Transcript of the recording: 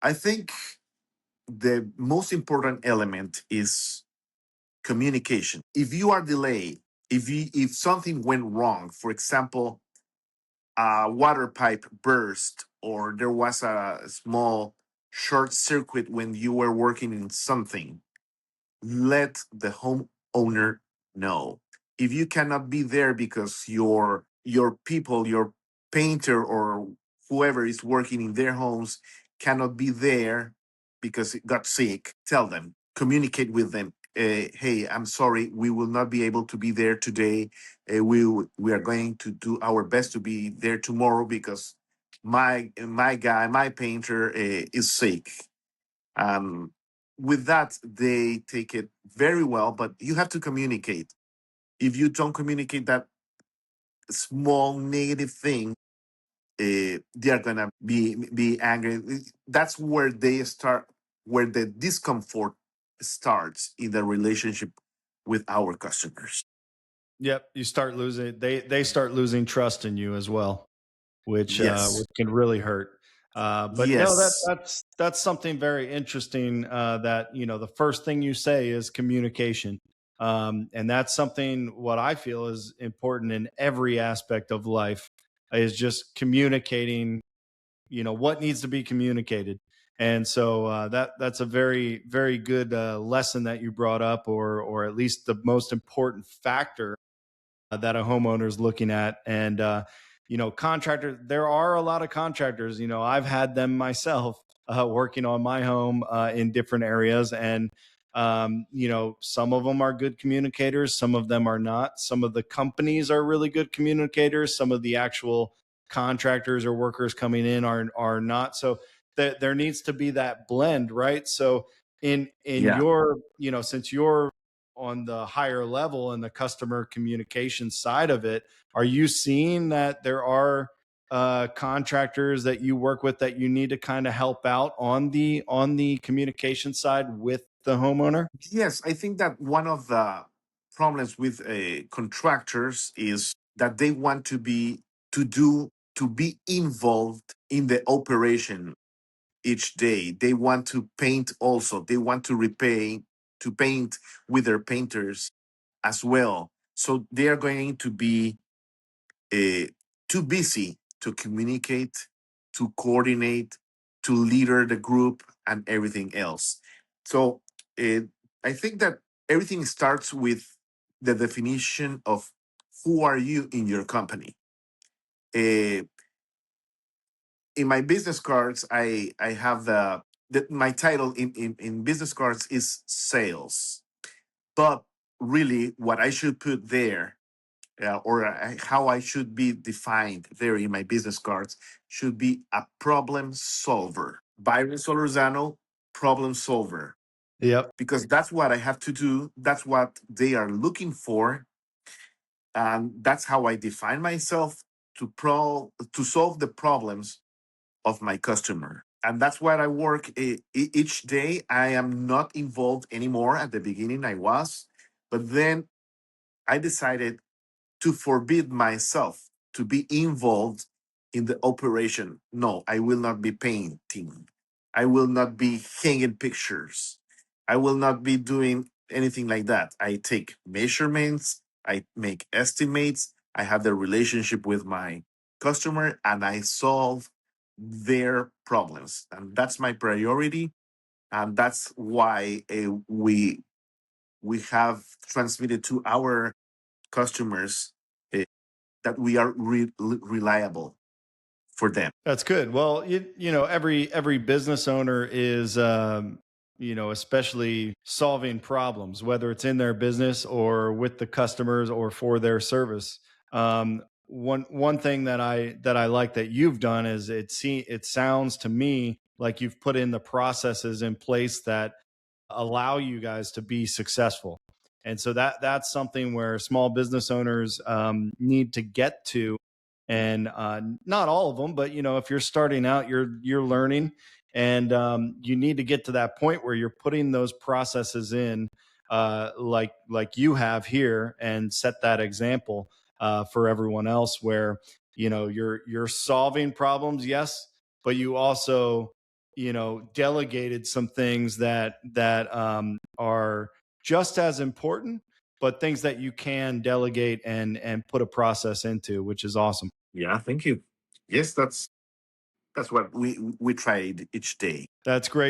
I think the most important element is communication. If you are delayed, if something went wrong, for example, a water pipe burst or there was a small short circuit when you were working in something, let the homeowner know. If you cannot be there because your people, your painter or whoever is working in their homes cannot be there because it got sick, tell them, communicate with them. Hey, I'm sorry, we will not be able to be there today. We are going to do our best to be there tomorrow because my guy, my painter, is sick. um, with that, they take it very well, but you have to communicate. If you don't communicate that small negative thing, they are gonna be angry. That's where they start, where the discomfort starts in the relationship with our customers. Yep, you start losing. They start losing trust in you as well, Yes, which can really hurt. But no, yes, that's something very interesting. That the first thing you say is communication, and that's something what I feel is important in every aspect of life is just communicating. What needs to be communicated, and so that's a very good lesson that you brought up, or at least the most important factor that a homeowner is looking at. And contractors, there are a lot of contractors. I've had them myself working on my home in different areas, and some of them are good communicators, some of them are not. Some of the companies are really good communicators, some of the actual contractors or workers coming in are not. So there needs to be that blend, right? So in yeah. your, since you're on the higher level and the customer communication side of it, are you seeing that there are contractors that you work with that you need to kind of help out on the communication side with the homeowner? Yes, I think that one of the problems with contractors is that they want to be involved in the operation each day. They want to paint also. They want to paint with their painters as well. So they are going to be uh, too busy to communicate, to coordinate, to leader the group, and everything else. So uh, I think that everything starts with the definition of who are you in your company. Uh, in my business cards, I have my title in business cards is sales, but really what I should put there, or how I should be defined there in my business cards, should be a problem solver. Byron Solorzano, problem solver. Yep. Because that's what I have to do. That's what they are looking for. And that's how I define myself to solve the problems of my customer. And that's where I work each day. I am not involved anymore. At the beginning, I was. But then I decided to forbid myself to be involved in the operation. No, I will not be painting. I will not be hanging pictures. I will not be doing anything like that. I take measurements, I make estimates, I have the relationship with my customer, and I solve their problems. And that's my priority. And that's why we have transmitted to our customers uh, that we are reliable for them. That's good. Well, every business owner is, especially solving problems, whether it's in their business or with the customers or for their service. One thing that I like that you've done is it sounds to me like you've put in the processes in place that allow you guys to be successful. And so that's something where small business owners need to get to, and not all of them, but if you're starting out, you're learning, and you need to get to that point where you're putting those processes in, like you have here, and set that example for everyone else, where you're solving problems, yes, but you also delegated some things that are just as important, but things that you can delegate and put a process into, which is awesome. Yeah, thank you. Yes, that's what we try each day. That's great.